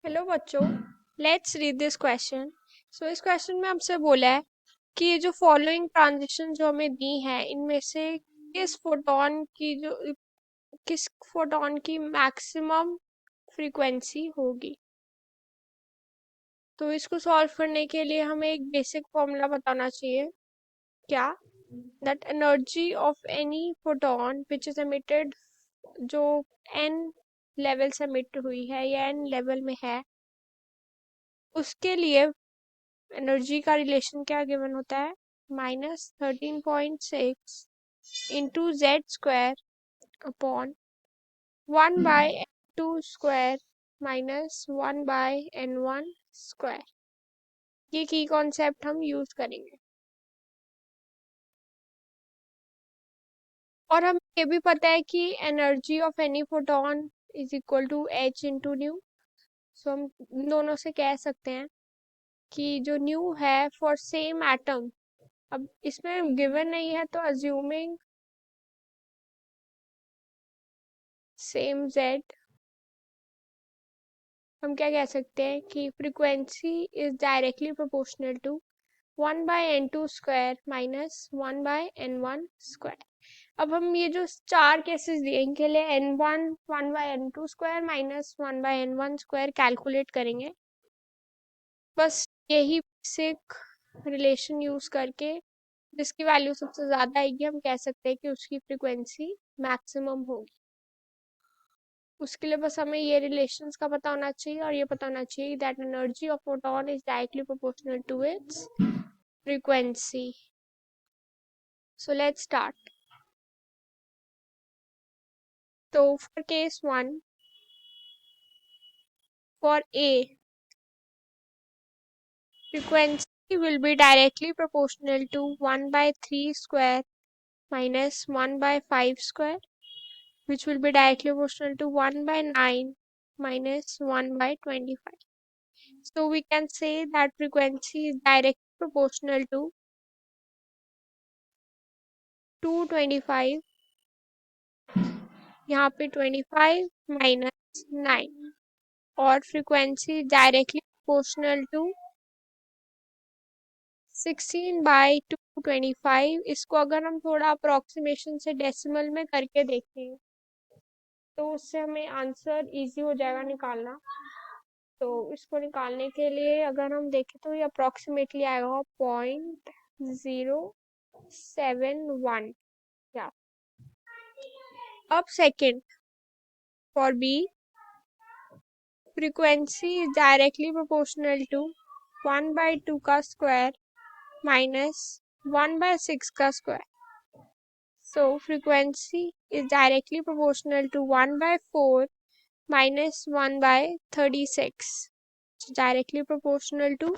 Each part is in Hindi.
हेलो बच्चों, लेट्स रीड दिस क्वेश्चन। सो इस क्वेश्चन में हमसे बोला है कि ये जो फॉलोइंग ट्रांजिशन जो हमें दी है इनमें से किस फोटोन की मैक्सिमम फ्रीक्वेंसी होगी। तो इसको सॉल्व करने के लिए हमें एक बेसिक फॉर्मूला बताना चाहिए। क्या? That energy of any photon which is emitted, जो n लेवल से एमिट हुई है या n लेवल में है, उसके लिए एनर्जी का रिलेशन क्या गिवन होता है? -13.6 into Z square upon 1/n2 square -1/n1 square. ये की कॉन्सेप्ट हम यूज करेंगे। और हमें ये भी पता है कि energy of any photon is equal to h into nu. So हम इन दोनों से कह सकते हैं कि जो न्यू है फॉर सेम एटम, अब इसमें गिवन नहीं है तो अज्यूमिंग सेम z, हम क्या कह सकते हैं कि frequency is directly proportional to 1/n2 square -1/n1 square. अब हम ये जो चार केसेस दिए इनके लिए n1 1/n2 square -1/n1 square calculate करेंगे। बस यही बेसिक रिलेशन यूज करके जिसकी वैल्यू सबसे ज्यादा आएगी हम कह सकते हैं कि उसकी फ्रीक्वेंसी मैक्सिमम होगी। उसके लिए बस हमें ये रिलेशंस का पता होना चाहिए और ये पता होना चाहिए that energy of photon is directly proportional to its frequency. So let's start. तो for case 1, for a, frequency will be directly proportional to 1/3 square -1/5 square, which will be directly proportional to 1/9 -1/25. So we can say that frequency is directly proportional to 225, यहाँ पे 25 -9, और फ्रीक्वेंसी डायरेक्टली प्रोपोर्शनल टू 16/225। इसको अगर हम थोड़ा अप्रोक्सीमेशन से डेसिमल में करके देखें तो उससे हमें आंसर इजी हो जाएगा निकालना। तो इसको निकालने के लिए अगर हम देखें तो ये अप्रोक्सीमेटली आएगा 0.071। या अब second, for B, frequency is directly proportional to 1/2 का स्क्वायर -1/6 का square. So frequency is directly proportional to 1/4 -1/36. So directly proportional to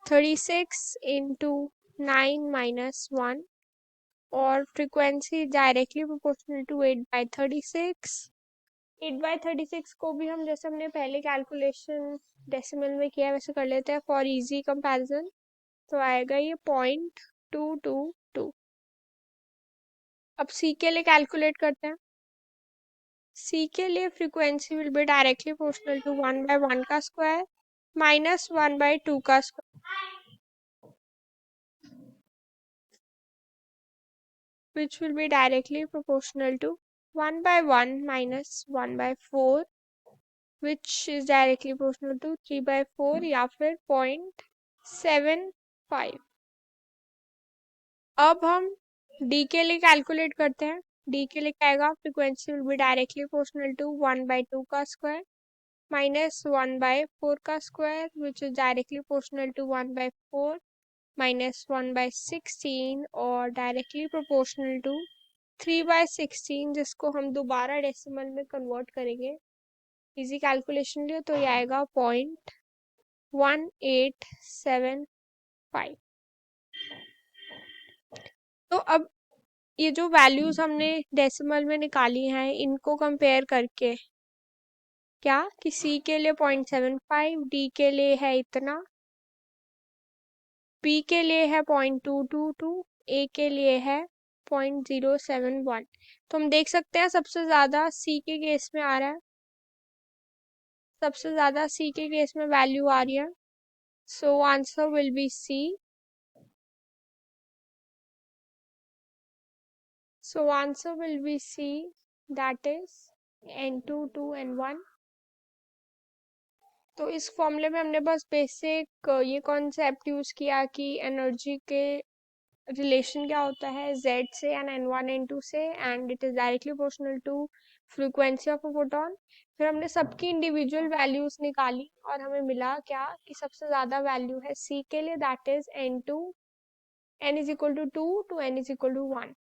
36 into 9 minus 1, और frequency directly proportional to 8/36। 8/36 को भी हम जैसे हमने पहले कैलकुलेशन डेसिमल में किया वैसे कर लेते हैं फॉर इजी कंपैरिजन। तो आएगा ये 0.222। अब सी के लिए कैलकुलेट करते हैं। सी के लिए frequency will be directly proportional to 1/1 का स्क्वायर -1/2 का square, which will be directly proportional to 1/1 -1/4, which is directly proportional to 3/4 या फिर 0.75। अब हम डी के लिए कैलकुलेट करते हैं। डी के लिए क्या आएगा? Frequency will be directly proportional to 1/2 का स्क्वायर -1/4 का square, which is directly proportional to 1/4 -1/16, और डायरेक्टली प्रोपोर्शनल टू 3/16, जिसको हम दोबारा डेसिमल में कन्वर्ट करेंगे इजी कैलकुलेशन लिए तो ये आएगा 0.1875। तो अब ये जो वैल्यूज हमने डेसिमल में निकाली हैं इनको कंपेयर करके क्या कि सी के लिए 0.75, डी के लिए है इतना, बी के लिए है 0.222, ए के लिए है 0.071। तो हम देख सकते हैं सबसे ज्यादा सी के केस में आ रहा है। सबसे ज्यादा सी के केस में वैल्यू आ रही है, so answer will be C. So answer will be C, that is N2 2 N1। तो इस फॉर्मूले में हमने बस बेसिक ये कॉन्सेप्ट यूज किया कि एनर्जी के रिलेशन क्या होता है Z से एंड N1 N2 से, and it is directly proportional to frequency of a photon. फिर हमने सबकी इंडिविजुअल वैल्यूज निकाली और हमें मिला क्या कि सबसे ज्यादा वैल्यू है C के लिए, that is N2, N is equal to 2 to N is equal to 1।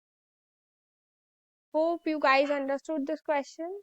Hope you guys understood this question.